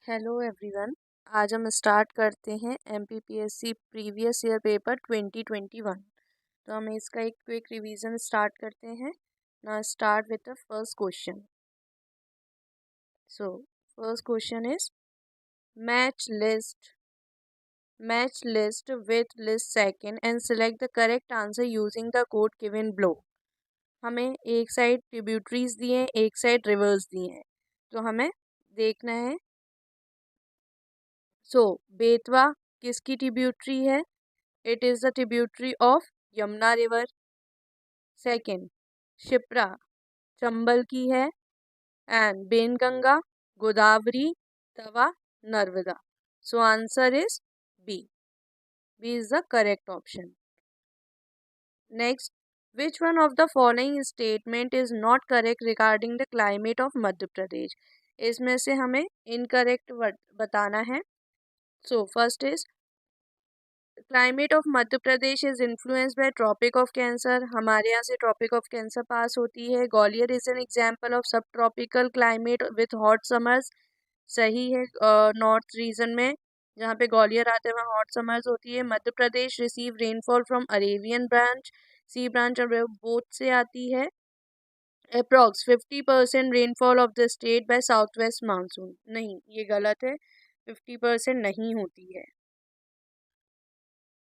Hello everyone. आज हम start करते हैं एमपीपीएससी प्रीवियस ईयर पेपर 2021। तो हम इसका एक क्विक रिवीजन स्टार्ट करते हैं। Now start with the first question. So first question is match list with list second and select the correct answer using the code given below. हमें एक side tributaries दिए हैं, एक साइड रिवर्स दिए हैं, तो हमें देखना है। बेतवा किसकी ट्रिब्यूटरी है? It is the tributary of Yamuna river. Second, Shipra Chambal की है। And Wainganga Godavari Tawa Narmada. So answer is B. B is the correct option. Next, which one of the following statement is not correct regarding the climate of Madhya Pradesh? इसमें से हमें incorrect बताना है। So first is climate of Madhya Pradesh is influenced by Tropic of Cancer. हमारे यहाँ से Tropic of cancer पास होती है। Gwalior is an example of sub tropical climate with hot summers. सही है। नॉर्थ रीजन में जहाँ पे ग्वालियर आते हैं वहाँ हॉट समर्स होती है। Madhya Pradesh receive rainfall from Arabian branch, sea branch और बोथ से आती है। Approx 50% rainfall of the state by south west monsoon. नहीं, ये गलत है, 50% नहीं होती है।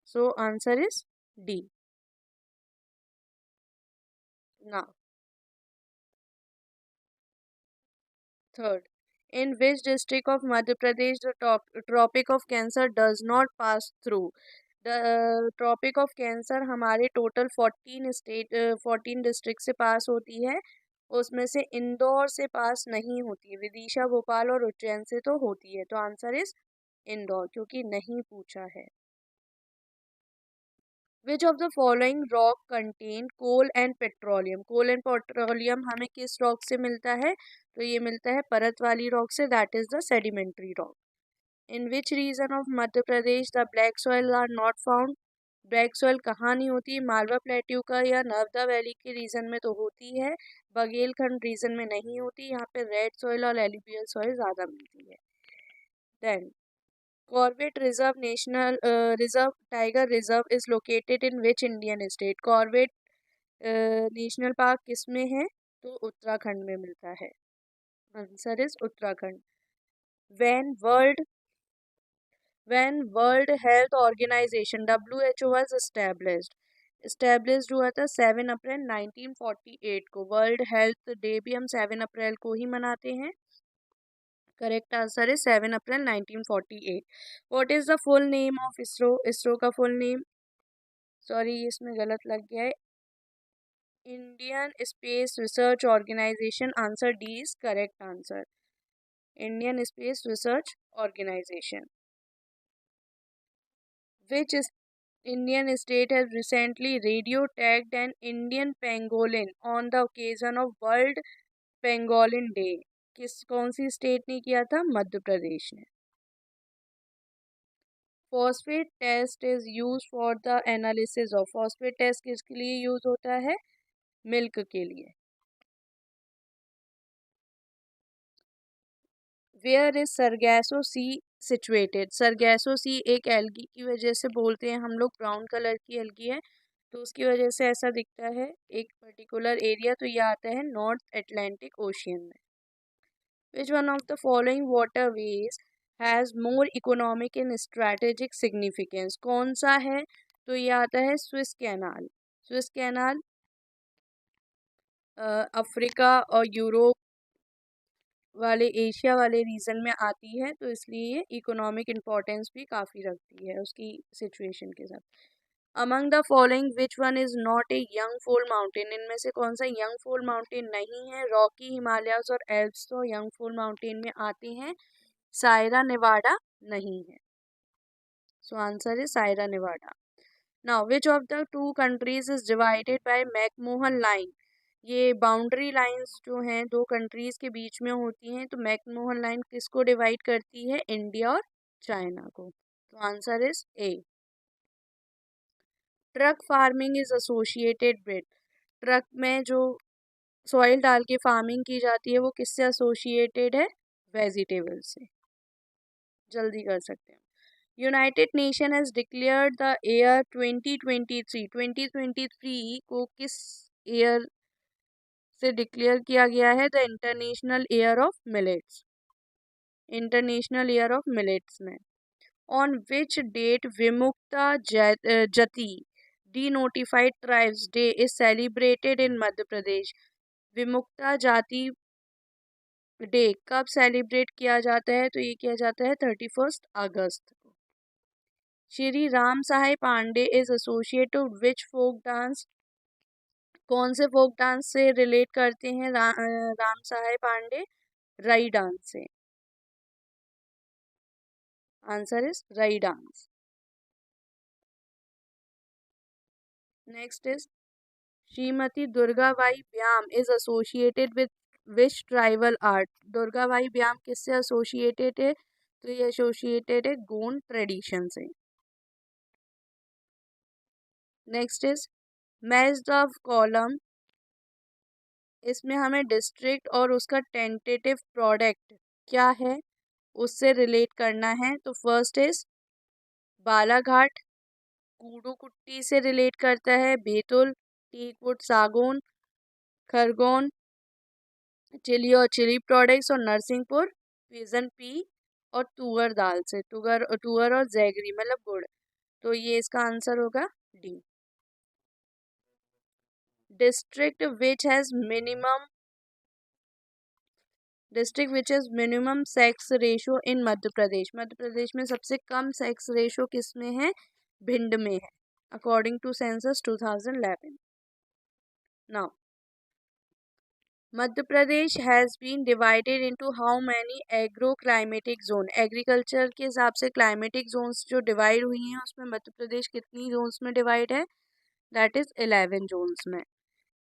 So answer is D. Now, third, in which district of Madhya Pradesh the Tropic of Cancer does not pass through? The Tropic of Cancer हमारे total 14 district से पास होती है। उसमें से इंदौर से पास नहीं होती है। विदिशा, भोपाल और उज्जैन से तो होती है। तो आंसर इज इंदौर, क्योंकि नहीं पूछा है। Which of the following rock contain coal and petroleum? Coal and petroleum हमें किस रॉक से मिलता है? तो ये मिलता है परत वाली रॉक से, that is the sedimentary rock. In which region of Madhya Pradesh the black soil are not found? Black soil कहाँ नहीं होती? मालवा प्लेट्यू का या नर्मदा वैली के रीजन में तो होती है, बघेलखंड रीजन में नहीं होती। यहाँ पे रेड सॉइल और एलुवियल सॉइल ज्यादा मिलती है। Then Corbett Reserve National Reserve Tiger Reserve is located in which Indian state? Corbett national park किस में है? तो उत्तराखंड में मिलता है। Answer is Uttarakhand. When World World Health Organization WHO was established हुआ था 7 अप्रैल 1948 को। वर्ल्ड हेल्थ डे भी हम 7 अप्रैल को ही मनाते हैं। करेक्ट आंसर है 7 अप्रैल 1948। What is the full name of ISRO? ISRO का फुल नेम, सॉरी इसमें गलत लग गया है, Indian Space Research Organisation. Answer D is correct answer, Indian Space Research Organisation. Which Indian state has recently radio tagged an Indian pangolin on the occasion of World Pangolin Day? कौन सी state ने किया था? मध्य प्रदेश ने। Phosphate test is use for the analysis of. Phosphate test किसके लिए use होता है? Milk के लिए। Where is Sargasso sea situated? Sargasso sea एक एल्गी की वजह से बोलते हैं हम लोग, ब्राउन कलर की एल्गी है तो उसकी वजह से ऐसा दिखता है एक पर्टिकुलर एरिया। तो ये आता है नॉर्थ एटलांटिक ओशियन में। विच one of the following waterways has more economic and strategic significance? कौन सा है? तो ये आता है Swiss canal. Swiss canal Africa और यूरोप वाले, एशिया वाले रीजन में आती है, तो इसलिए ये इकोनॉमिक इम्पोर्टेंस भी काफ़ी रखती है उसकी सिचुएशन के साथ। Among the following which one is not a young फोल माउंटेन? इनमें से कौन सा यंग फोल माउंटेन नहीं है? रॉकी, हिमालयाज और एल्प्स तो यंग फोल माउंटेन में आते हैं। सायरा नेवाडा नहीं है। सो answer is Saira Nevada. Now which of the two countries is divided by McMahon line? ये बाउंड्री लाइंस जो हैं दो कंट्रीज के बीच में होती हैं, तो मैकमोहन लाइन किसको डिवाइड करती है? इंडिया और चाइना को। तो answer is a. Truck farming is associated with? Truck में जो सॉइल डाल के फार्मिंग की जाती है वो किससे एसोसिएटेड है? वेजिटेबल से। जल्दी कर सकते हैं। United Nation has declared the year 2023 को किस ईयर से डिक्लेयर किया गया है? The international year of millets, international year of millets में। On which date Vimukta Jati denotified tribes day is celebrated in Madhya Pradesh? Vimukta Jati day कब सेलिब्रेट किया जाता है? तो ये किया जाता है 31 अगस्त को। Shri Ram Sahay Pandey is associated which folk dance? कौन से फोक डांस से रिलेट करते हैं राम सहाय पांडे? रई डांस से। Answer is Rai dance. Next is Shrimati Durgabai Vyam is associated with which tribal art? Durgabai Vyam किससे एसोसिएटेड है? तो ये एसोसिएटेड है गोंड ट्रेडिशन से। Next is match the column, इसमें हमें डिस्ट्रिक्ट और उसका टेंटेटिव प्रोडक्ट क्या है उससे रिलेट करना है। तो फर्स्ट इज बालाघाट, कूडुकुट्टी से रिलेट करता है, बैतूल, टीकवुड सागौन, खरगोन, चिली और चिली प्रोडक्ट्स, और नरसिंहपुर पिजन पी और तुअर दाल से, तुअर और जैगरी मतलब गुड़। तो ये इसका आंसर होगा D. District which has minimum district which has minimum sex ratio in Madhya Pradesh? Madhya Pradesh में सबसे कम सेक्स रेशो किस में है? भिंड में है, according to census 2011। Now Madhya Pradesh has been divided into how many agro climatic zone? Agriculture के हिसाब से क्लाइमेटिक जोन्स जो डिवाइड हुई हैं उसमें मध्य प्रदेश कितनी जोन्स में डिवाइड है? दैट इज 11 जोन्स में।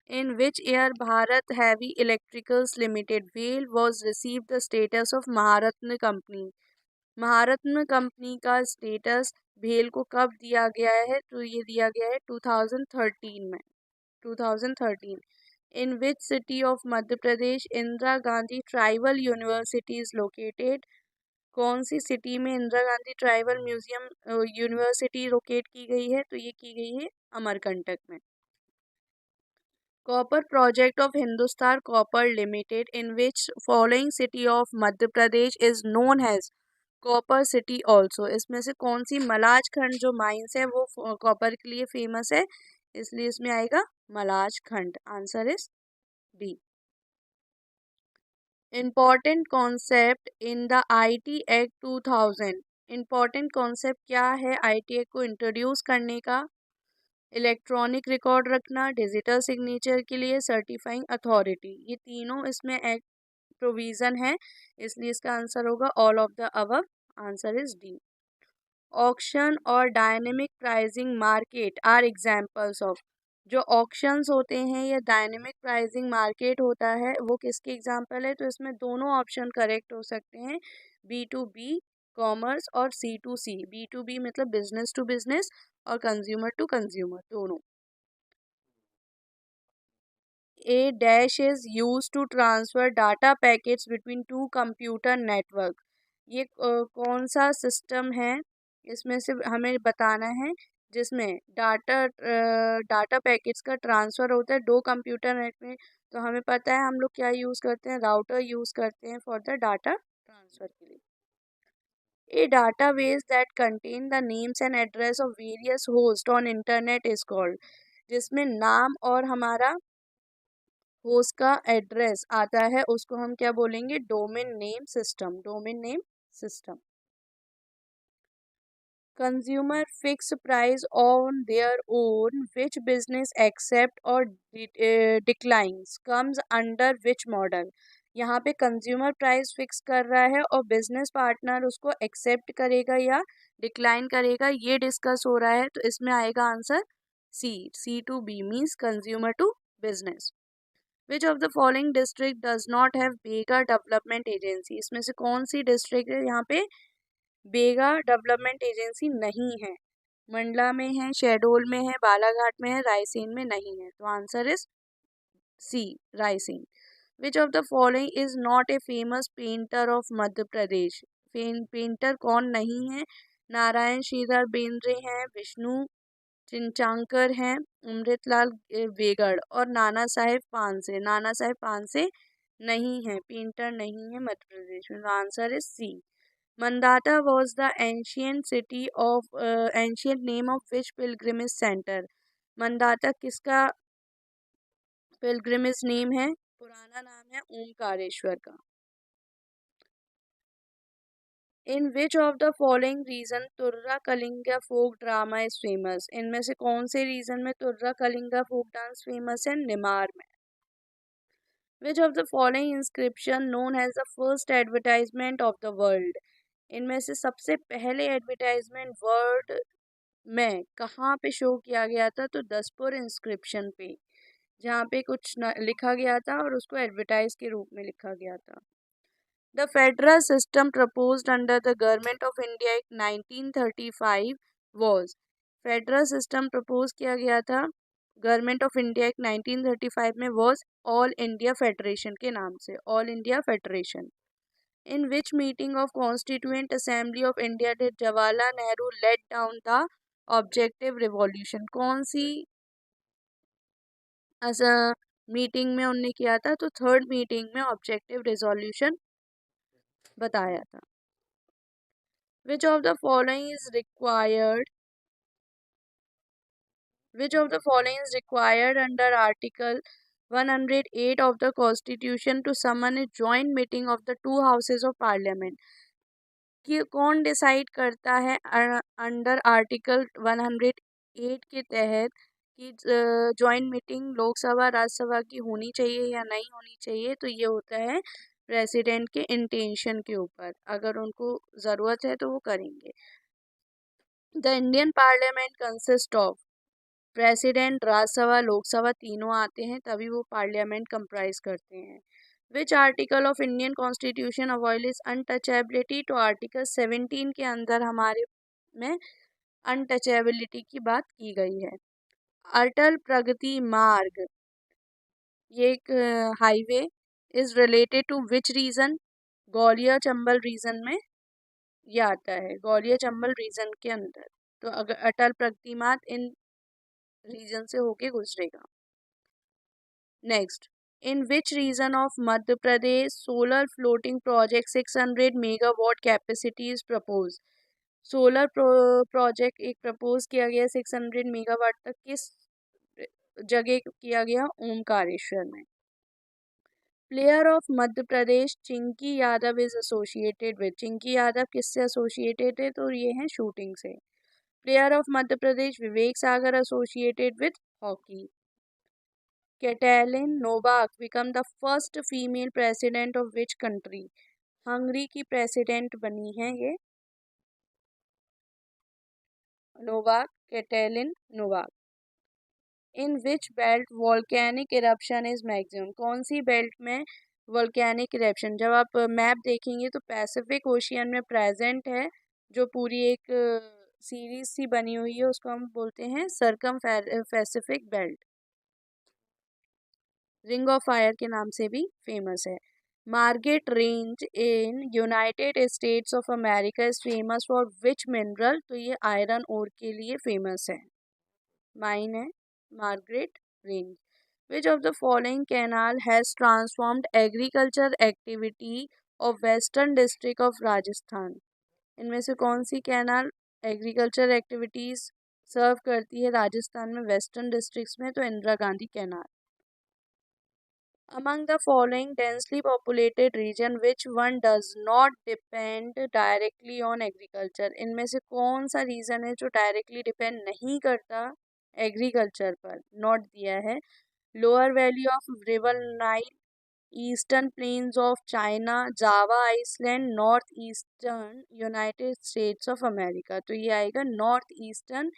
In which year Bharat Heavy Electricals Limited BHEL was received the status of Maharatna company? Maharatna company का स्टेटस भेल को कब दिया गया है? तो ये दिया गया है 2013 में, 2013। In which city of Madhya Pradesh Indira Gandhi tribal university is located? कौन सी सिटी में Indira Gandhi tribal museum university locate की गई है? तो ये की गई है अमरकंटक में। Copper project of Hindustan copper limited in which following city of Madhya Pradesh is known has copper city also? इसमें से कौन सी मलाज खंड जो माइंस है वो कॉपर के लिए फेमस है, इसलिए इसमें आएगा Malajkhand. Answer is B. Important concept in the IT act 2000? Important concept क्या है आईटी एक्ट को इंट्रोड्यूस करने का? इलेक्ट्रॉनिक रिकॉर्ड रखना, डिजिटल सिग्नेचर के लिए सर्टिफाइंग अथॉरिटी, ये तीनों इसमें एक्ट प्रोविजन है, इसलिए इसका आंसर होगा all of the above. Answer is D. Auction और dynamic pricing market are examples of? जो ऑक्शंस होते हैं या डायनेमिक प्राइसिंग मार्केट होता है वो किसके एग्जांपल है? तो इसमें दोनों ऑप्शन करेक्ट हो सकते हैं, बी टू बी कॉमर्स और C to C. B to B मतलब बिजनेस टू बिजनेस और कंज्यूमर टू कंज्यूमर दोनों। A dash is used to transfer data packets between two computer network? ये कौन सा सिस्टम है इसमें से हमें बताना है जिसमें डाटा पैकेट्स का ट्रांसफ़र होता है दो कंप्यूटर नेट में? तो हमें पता है हम लोग क्या यूज़ करते हैं, राउटर यूज़ करते हैं फॉर द डाटा ट्रांसफ़र के लिए। A database that contain the names and address of various hosts on internet is called? जिसमें नाम और हमारा होस्ट का एड्रेस आता है उसको हम क्या बोलेंगे? Domain name system, domain name system. Consumer fix price on their own which business accept और declines comes under which model? यहाँ पे कंज्यूमर प्राइस फिक्स कर रहा है और बिजनेस पार्टनर उसको एक्सेप्ट करेगा या डिक्लाइन करेगा, ये डिस्कस हो रहा है, तो इसमें आएगा answer C to B means consumer to business. Which of the following district does not have Baiga development agency? इसमें से कौन सी डिस्ट्रिक्ट है यहाँ पे बेगा डेवलपमेंट एजेंसी नहीं है? मंडला में है, शहडोल में है, बालाघाट में है, रायसेन में नहीं है। तो answer is C Raisen. Which of the following is not a famous painter of Madhya Pradesh? Painter कौन नहीं है? नारायण श्रीधर बेंद्रे हैं, विष्णु चिंचांकर हैं, अमृतलाल वेगड़ और नाना साहेब पानसे। नाना साहेब पानसे नहीं है, पेंटर नहीं है मध्य प्रदेश में। Answer is C. Mandata was the ancient name of which pilgrimage center? Mandata किसका पिलग्रिमेज नेम है? पुराना नाम है ओमकारेश्वर का। In which of the following region Turra Kalinga folk drama is famous? इनमें से कौन से रीजन में Turra Kalinga folk dance famous है? निमार में। Which of the following inscription known as the first advertisement of the world? इनमें से सबसे पहले एडवर्टाइजमेंट वर्ल्ड में कहाँ पे शो किया गया था? तो दसपुर इंस्क्रिप्शन पे, जहाँ पे कुछ लिखा गया था और उसको एडवर्टाइज के रूप में लिखा गया था। The federal system proposed under the government of India act 1935 was. Federal system propose किया गया था गवर्नमेंट ऑफ इंडिया एक्ट 1935 में वाज ऑल इंडिया फेडरेशन के नाम से, all India federation. In which meeting of Constituent Assembly of India did Jawaharlal Nehru let down the objective revolution? कौन सी meeting में उनने किया था? तो थर्ड मीटिंग में ऑब्जेक्टिव रेजोल्यूशन बताया था। Which of the following is required? Which of the following is required under Article 108 of the Constitution to summon a joint meeting of the two houses of Parliament? कि कौन decide करता है under article 108 के तहत कि joint meeting Lok Sabha Rajya Sabha की होनी चाहिए या नहीं होनी चाहिए? तो ये होता है प्रेसिडेंट के इंटेंशन के ऊपर, अगर उनको ज़रूरत है तो वो करेंगे। The Indian parliament consist of president, Rajya Sabha, Lok Sabha तीनों आते हैं तभी वो पार्लियामेंट कंप्राइज करते हैं। Which article of Indian constitution avoids untouchability? तो आर्टिकल 17 के अंदर हमारे में अनटचेबिलिटी की बात की गई है। अटल प्रगति मार्ग ये एक highway is related to which region? Gwalior Chambal region में ये आता है, ग्वालियर चंबल रीजन के अंदर। तो अगर अटल प्रगति मार्ग इन रीजन से होके गुजरेगा। Next, in which region of Madhya Pradesh solar floating project 600 megawatt capacity is propose? Solar project एक प्रपोज किया गया 600 मेगावाट तक, किस जगह किया गया? ओमकारेश्वर में। Player of Madhya Pradesh Chinki Yadav is associated with? Chinki Yadav किससे एसोसिएटेड है? तो ये है शूटिंग से। Player of Madhya Pradesh Vivek Sagar associated with hockey. Katalin Novak become the first female president of which country? Hungary की प्रेसिडेंट बनी है ये Novak, Katalin Novak. In which belt volcanic eruption is maximum? कौन सी बेल्ट में वॉल्केनिक इरप्शन? जब आप map देखेंगे तो पैसिफिक ओशियन में प्रेजेंट है, जो पूरी एक सीरीज सी बनी हुई है, उसको हम बोलते हैं circum Pacific belt. Ring of fire के नाम से भी फेमस है। Margaret range in United States of America is famous for which mineral? तो ये आयरन ओर के लिए फेमस है, माइन है Margaret range. Which of the following canal has transformed agriculture activity of western district of Rajasthan? इनमें से कौन सी canal agriculture activities सर्व करती है राजस्थान में वेस्टर्न डिस्ट्रिक्ट्स में? तो Indira Gandhi canal. Among the following densely populated region, which one does not depend directly on agriculture? इनमें से कौन सा रीजन है जो डायरेक्टली डिपेंड नहीं करता एग्रीकल्चर पर? नॉट दिया है। Lower valley of river Nile, eastern plains of China, Java island, north eastern United States of America. तो ये आएगा north eastern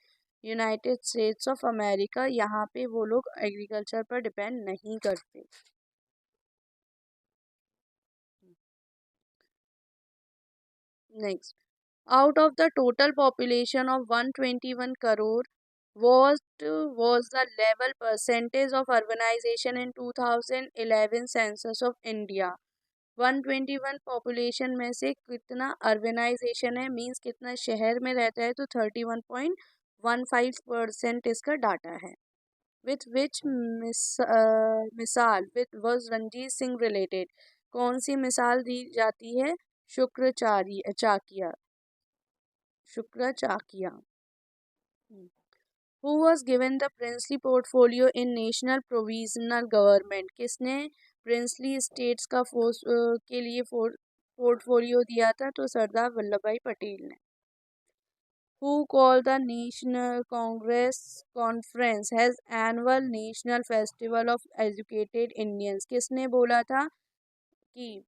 United States of America. यहाँ पे वो लोग एग्रीकल्चर पर डिपेंड नहीं करते। Next, out of the total population of 121 crore, what was the level percentage of urbanization in 2011 census of India? 121 population में से कितना अर्बनाइजेशन है, मीन्स कितना शहर में रहता है, तो 31.15% इसका डाटा है। With which misl with was Ranjit Singh related, कौन सी मिसाल दी जाती है, Sukerchakia. Who was given the princely portfolio in national provisional government, किसने प्रिंसली स्टेट्स का के लिए पोर्टफोलियो दिया था, तो सरदार वल्लभ भाई पटेल ने। Who called the National Congress Conference has annual national festival of educated Indians, किसने बोला था कि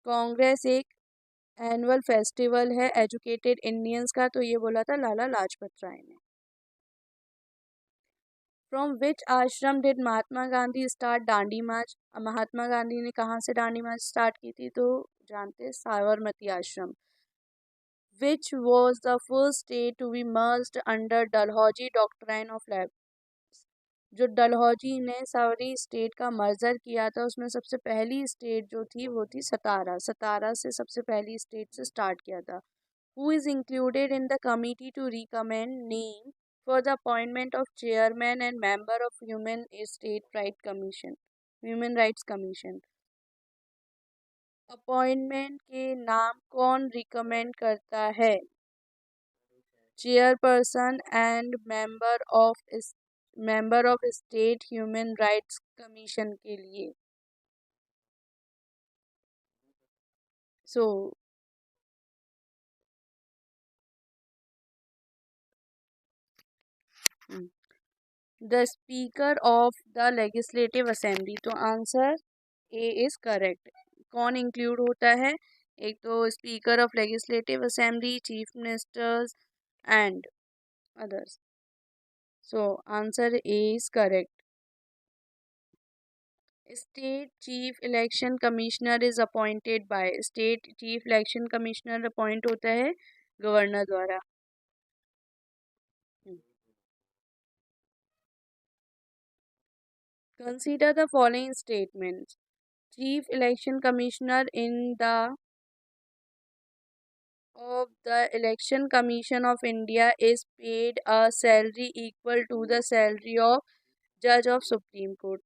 कांग्रेस एक एनुअल फेस्टिवल है एजुकेटेड इंडियंस का, तो ये बोला था लाला लाजपत राय ने। From which ashram did Mahatma Gandhi start Dandi march, Mahatma Gandhi ने कहाँ से दांडी मार्च स्टार्ट की थी, तो जानते Sabarmati Ashram. Which was the first state to be merged under Dalhousie doctrine of lapse, जो डलहौजी ने सारी स्टेट का मर्जर किया था, उसमें सबसे पहली स्टेट जो थी वो थी सतारा, सतारा से सबसे पहली स्टेट से स्टार्ट किया था। Who is included in the committee to recommend name for the appointment of chairman and member of Human Rights Commission? Appointment के नाम कौन रिकमेंड करता है, chairperson and member of state human rights commission के लिए। So the speaker of the legislative assembly, तो answer A is correct. कौन include होता है, एक तो speaker of legislative assembly, chief ministers and others. So answer A is correct. State chief election commissioner is appointed by, state chief election commissioner appoint होता है governor द्वारा। Consider the following statements, Chief Election Commissioner of the Election Commission of India is paid a salary equal to the salary of Judge of Supreme Court.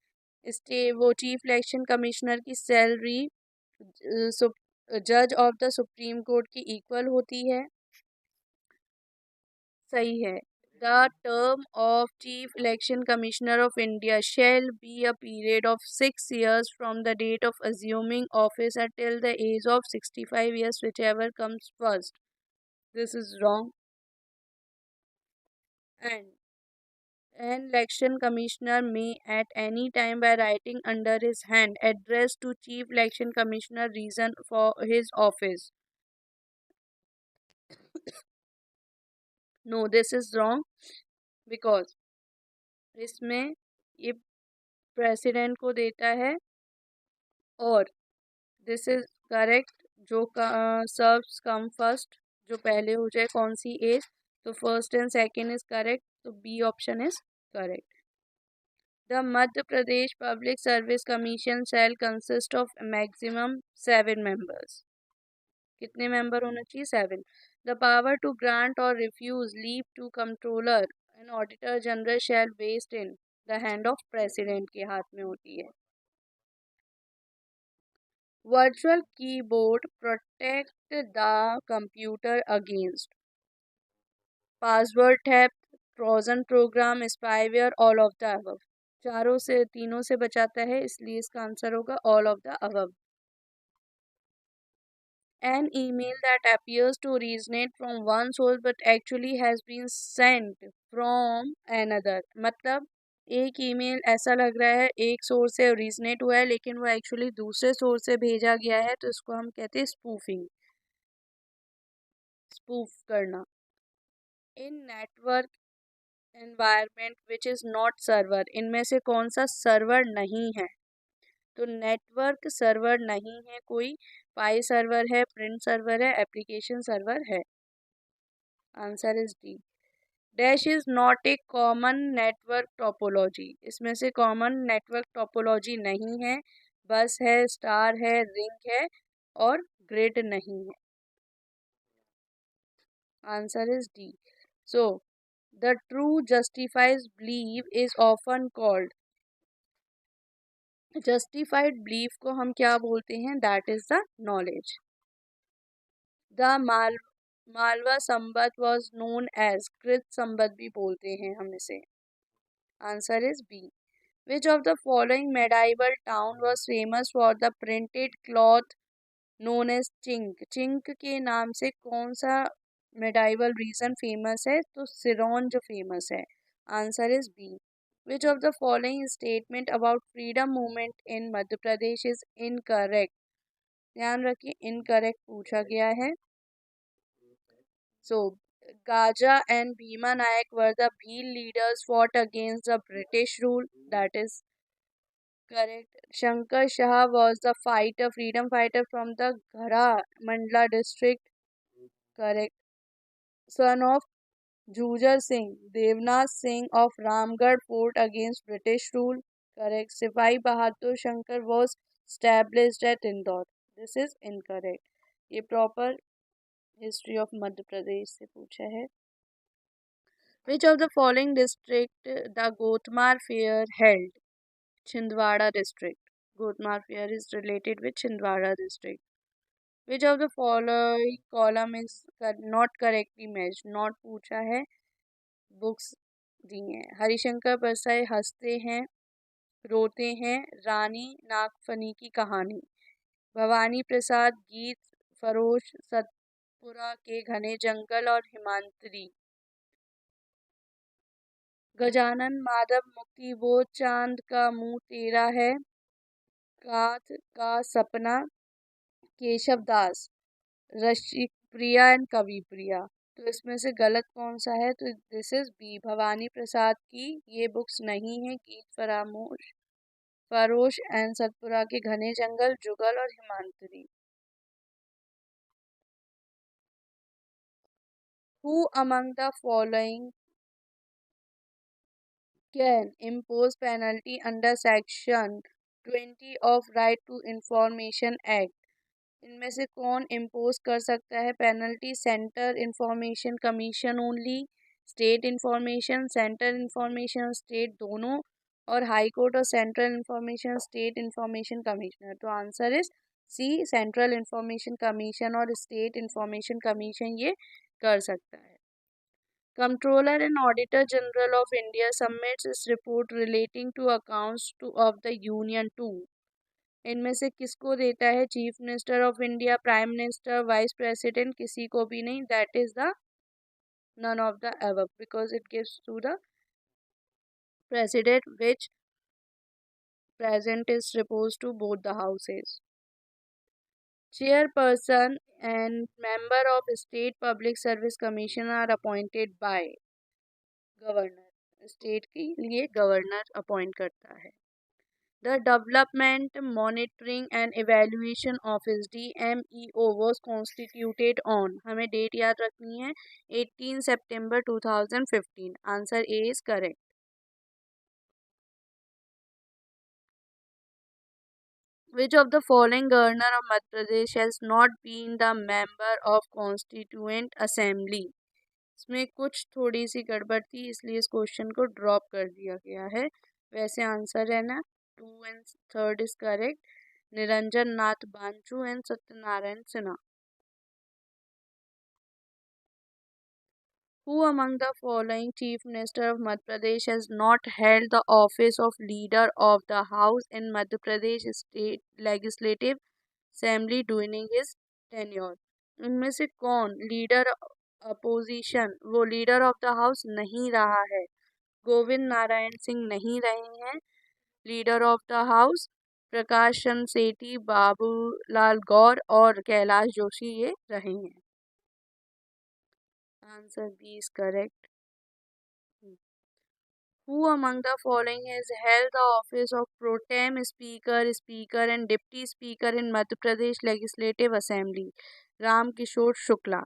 वो chief election commissioner की salary जज of the supreme court की equal होती है, सही है। The term of Chief Election Commissioner of India shall be a period of 6 years from the date of assuming office until the age of 65 years, whichever comes first. This is wrong. And an election commissioner may at any time by writing under his hand address to Chief Election Commissioner reason for his office. No, this is wrong because इसमें ये president को देता है, और this is correct, जो serves come first, जो पहले हो जाए कौन सी एज, तो first and second is correct, तो B option is correct. The Madhya Pradesh public service commission shall consist of maximum 7 members, कितने मेंबर होना चाहिए, 7। द पावर टू ग्रांट और refuse leave to controller and auditor general shall vest in the hand of president, के हाथ में होती है। Virtual keyboard protect the computer against password theft, Trojan program, spyware, all of the above, तीनों से बचाता है, इसलिए इसका आंसर होगा all of the above. An email that appears to originate from one source but actually has been sent from another, मतलब एक email ऐसा लग रहा है एक सोर्स से ओरिजिनेट हुआ है लेकिन वो एक्चुअली दूसरे सोर्स से भेजा गया है, तो इसको हम कहते हैं स्पूफिंग, स्पूफ करना। In network environment which is not server, इनमें से कौन सा सर्वर नहीं है, तो नेटवर्क सर्वर नहीं है कोई, पाई सर्वर है, प्रिंट सर्वर है, एप्लीकेशन सर्वर है। Answer is D. Dash is not A common network topology, इसमें से कॉमन नेटवर्क टोपोलॉजी नहीं है, बस है, स्टार है, रिंग है, और ग्रिड नहीं है। Answer is D. So the true justifies believe is often called, justified belief को हम क्या बोलते हैं? That is the knowledge. The Malwa Samvat was known as, Krit Samvat भी बोलते हैं हम इसे। Answer is B. Which of the following medieval town was famous for the printed cloth known as chhint? Chhint के नाम से कौन सा मेडाइवल रीजन फेमस है? तो सिरोंज जो फेमस है। Answer is B. Which of the following statement about freedom movement in Madhya Pradesh is incorrect? ध्यान रखिए, इनकरेक्ट पूछा गया है। So, Gaja and Bhima Nayak were the Bhil leaders fought against the British rule. That is correct. Shankar Shah was the freedom fighter from the Ghara Mandla district. Correct. Son of Jujhar Singh, Devnath Singh of Ramgarh fought against British rule. Correct. Sipai Bahadur Shankar was established at Indore. This is incorrect. ये proper history of Madhya प्रदेश से पूछा है। Which of the following district the Gotmar fair held? Chhindwara district. Gotmar fair is related with Chhindwara district. Which of the following column is not correctly matched? Not पूछा है, books दी हैं। हरिशंकर परसाई हंसते हैं रोते हैं, रानी नागफनी की कहानी, भवानी प्रसाद गीत, फरोश सतपुरा के घने जंगल और हिमांतरी, गजानन माधव मुक्ति वो चांद का मुंह तेरा है, काथ का सपना, केशव दास, रसिक प्रिया एंड कवि प्रिया। तो इसमें से गलत कौन सा है? तो दिस इज बी, भवानी प्रसाद की ये बुक्स नहीं है। गीत फरामोश, फरोश एंड सतपुरा के घने जंगल, जुगल और हिमांतरी। Who among the following can impose penalty under section 20 of right to information act? इनमें से कौन इम्पोज कर सकता है penalty? Centre information commission only, state information, central information state दोनों, और हाई कोर्ट और central information state information commissioner. तो answer is C, central information commission और स्टेट इंफॉर्मेशन कमीशन ये कर सकता है। Comptroller and Auditor General of India submits its report relating to accounts of the Union to, इनमें से किसको देता है? Chief minister of India, prime minister, vice president, किसी को भी नहीं। That is the none of the above because it gives to the president, which present is supposed to both the houses. Chairperson and member of State Public Service Commission are appointed by governor. State के लिए governor appoint करता है। The development monitoring and evaluation office DMEO was constituted on, हमें date याद रखनी है, 18 सितंबर 2015। Answer A is correct. Which of the following governor of Madhya Pradesh has not been the member of Constituent Assembly? इसमें कुछ थोड़ी सी गड़बड़ थी, इसलिए इस क्वेश्चन को ड्रॉप कर दिया गया है। वैसे आंसर है ना, 2 and 3 is correct. Niranjan Nath Wanchoo and Satyanarayan Sinha. Who among the following Chief Minister of Madhya Pradesh has not held the office of Leader of the House in Madhya Pradesh State Legislative Assembly during his tenure? इनमें से कौन leader opposition, वो leader of the house नहीं रहा है? गोविंद नारायण सिंह नहीं रहे हैं leader of the house. Prakash Chandra Sethi, Babulal Gaur और कैलाश जोशी ये रहे हैं। Answer B is correct. Who among the following has held the office of Pro Tem Speaker, Speaker and Deputy Speaker in Madhya Pradesh Legislative Assembly? Ram Kishore Shukla.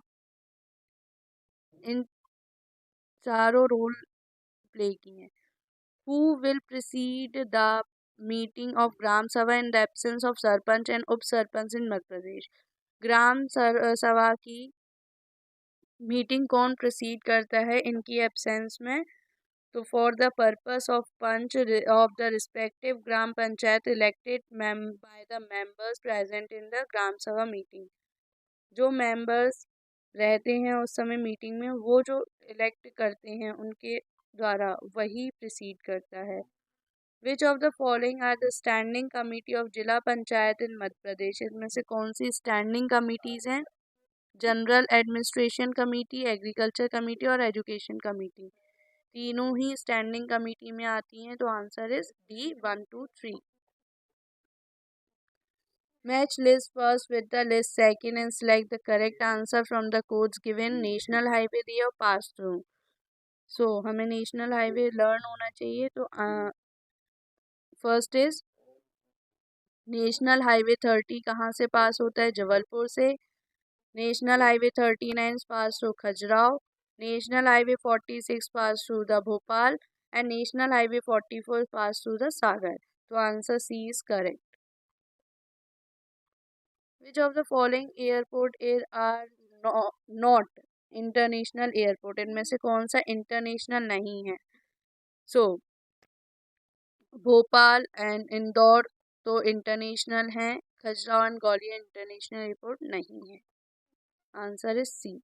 इन चारों रोल प्ले किए हैं। Who will precede the meeting of Gram Sabha in the absence of Sarpanch and Up Sarpanch in Madhya Pradesh. ग्राम सभा की meeting कौन proceed करता है इनकी एब्सेंस में? तो for the purpose of panch of the respective gram panchayat elected by the members present in the gram sabha meeting. जो members रहते हैं उस समय मीटिंग में, वो जो इलेक्ट करते हैं उनके द्वारा, वही प्रोसीड करता है। Which of the following are the standing committee of Zila Panchayat in Madhya Pradesh? इसमें से कौन सी स्टैंडिंग कमिटीज हैं? General administration committee, agriculture committee और एजुकेशन कमेटी। तीनों ही स्टैंडिंग कमेटी में आती हैं, तो answer is D 1, 2, 3। Match list first with the list second and select the correct answer from the codes given. National highway दिया और पास थ्रू। सो हमें नेशनल हाईवे लर्न होना चाहिए। तो फर्स्ट इज नेशनल हाईवे 30 कहाँ से पास होता है? जबलपुर से। National highway 39 pass through Khajuraho. National highway 46 pass through the Bhopal and national highway 44 pass through the Sagar. तो answer C is correct. Which of the following airport are not international airport? इनमें से कौन सा इंटरनेशनल नहीं है? सो भोपाल एंड इंदौर तो इंटरनेशनल हैं, Khajuraho and Gwalior international airport नहीं है। Answer is C.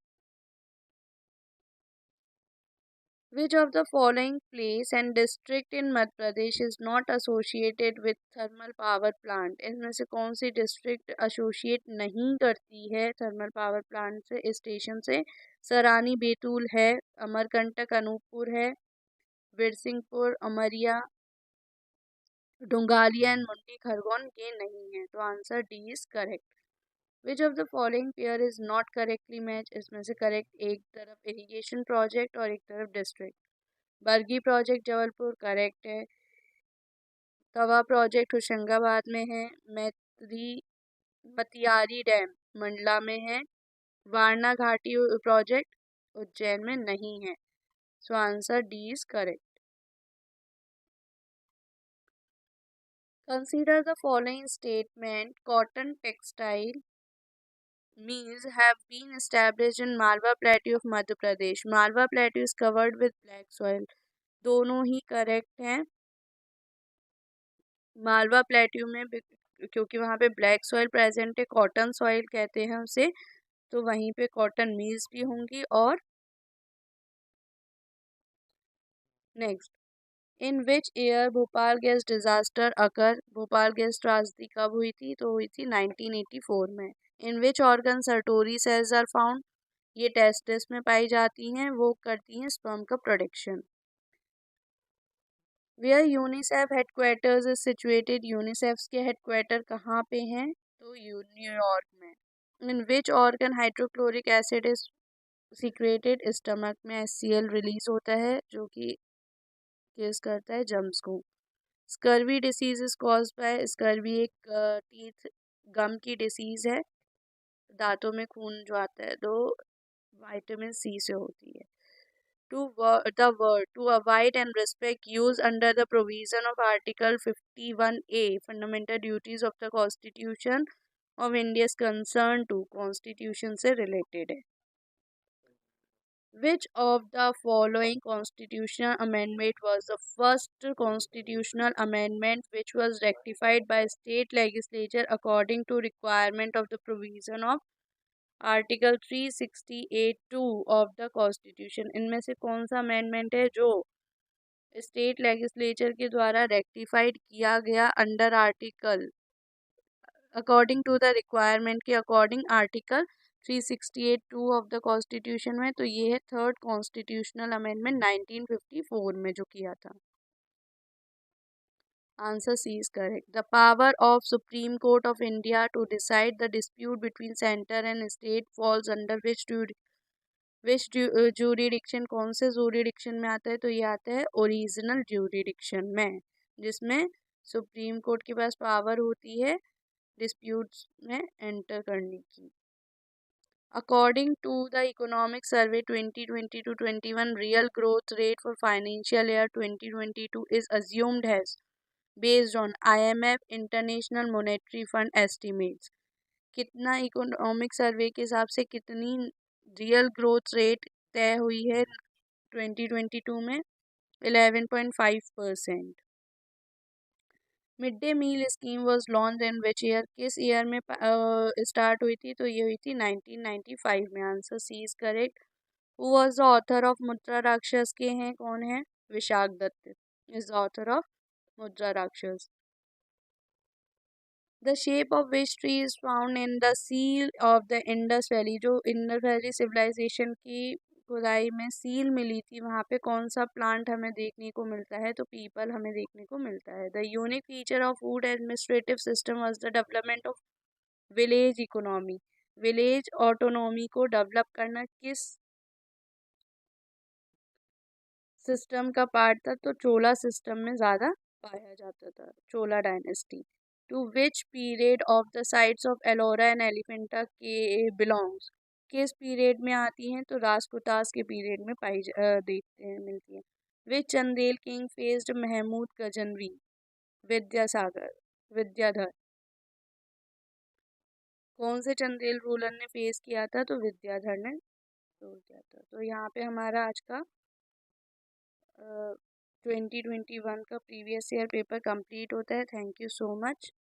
Which of the following place and district in Madhya Pradesh is not associated with thermal power plant? इनमें से कौन सी डिस्ट्रिक्ट एसोसिएट नहीं करती है थर्मल पावर प्लांट से, स्टेशन से? सरानी बैतूल है, अमरकंटक अनूपपुर है, बिरसिंहपुर अमरिया, डुंगालिया एंड मुंडी खरगोन ये नहीं है। तो answer D is correct. Which of the following pair is not correctly match? इसमें से करेक्ट एक तरफ इरिगेशन प्रोजेक्ट और एक तरफ district. Bargi project Jabalpur correct है। तवा प्रोजेक्ट होशंगाबाद में है। मतियारी डैम मंडला में है। वारना घाटी प्रोजेक्ट उज्जैन में नहीं है। So answer D is correct. Consider the following statement. Cotton textile mills have been established in Malwa Plateau of Madhya Pradesh. Malwa Plateau is covered with black soil. दोनों ही correct हैं। Malwa plateau में क्योंकि वहाँ पे black soil present है, cotton soil कहते हैं उसे, तो वहीं पे कॉटन मिल्स भी होंगी। और next, in which year Bhopal gas disaster occur? Bhopal gas त्रासदी कब हुई थी? तो हुई थी 1984 में। In which organ Sertoli cells are found? ये टेस्टिस में पाई जाती हैं, वो करती हैं स्पर्म का production. Where UNICEF headquarters is situated? UNICEF के हेडक्वार्टर कहाँ पे हैं? तो न्यूयॉर्क में। In which organ hydrochloric acid is secreted? Stomach में HCl रिलीज होता है, जो कि केस करता है जम्स को। Scurvy disease is cause by? Scurvy एक टीथ गम की डिसीज है, दांतों में खून जो आता है, तो विटामिन सी से होती है। The word to avoid and respect use under the provision of Article 51A fundamental duties of the Constitution of India is concerned to Constitution से related है। Which of the following constitutional amendment was the first constitutional amendment which was rectified by state legislature according to requirement of the provision of article 368(2) of the constitution? इनमें से कौन सा amendment है जो state legislature के द्वारा rectified किया गया under article according to the requirement के according article 368(2) of the constitution में? तो ये है थर्ड कॉन्स्टिट्यूशनल अमेंडमेंट 1954 में जो किया था। Answer C is correct. The power of Supreme Court of India to decide the dispute between center and state falls under which jurisdiction? कौन से jurisdiction में आता है? तो ये आता है ओरिजिनल jurisdiction में, जिसमें सुप्रीम कोर्ट के पास पावर होती है डिस्प्यूट्स में एंटर करने की। According to the Economic Survey 2020-21, real growth rate for financial year 2022 is assumed as? Based on IMF international monetary fund estimates. कितना इकोनॉमिक सर्वे के हिसाब से कितनी रियल ग्रोथ रेट तय हुई है 2022 में? 11.5%। Mid day meal scheme was launch in which year? किस ईयर में स्टार्ट हुई थी? तो ये हुई थी 1995 में। Answer C is correct. Who was the author of Mudrarakshasa के हैं? कौन है? Vishakhadatta is the author of Mudrarakshasa. The shape of which tree is found in the seal of the Indus valley? जो इंडस वैली सिविलाइजेशन की खुदाई में seal मिली थी, वहाँ पे कौन सा प्लांट हमें देखने को मिलता है? तो पीपल हमें देखने को मिलता है। The unique feature of food administrative system was the development of village economy. Village autonomy को डेवलप करना किस सिस्टम का पार्ट था? तो चोला सिस्टम में ज़्यादा पाया जाता था, Chola dynasty. To which period of the sites of Ellora and Elephanta के बिलोंग्स? किस पीरियड में आती हैं? तो राजपूतास के पीरियड में देखते हैं मिलती हैं। विच चंदेल किंग फेस्ड महमूद गजनवी? विद्यासागर विद्याधर। कौन से चंदेल रूलर ने फेस किया था? तो विद्याधर ने रूल किया था। तो यहाँ पे हमारा आज का 2021 का प्रीवियस ईयर पेपर कंप्लीट होता है। Thank you so much.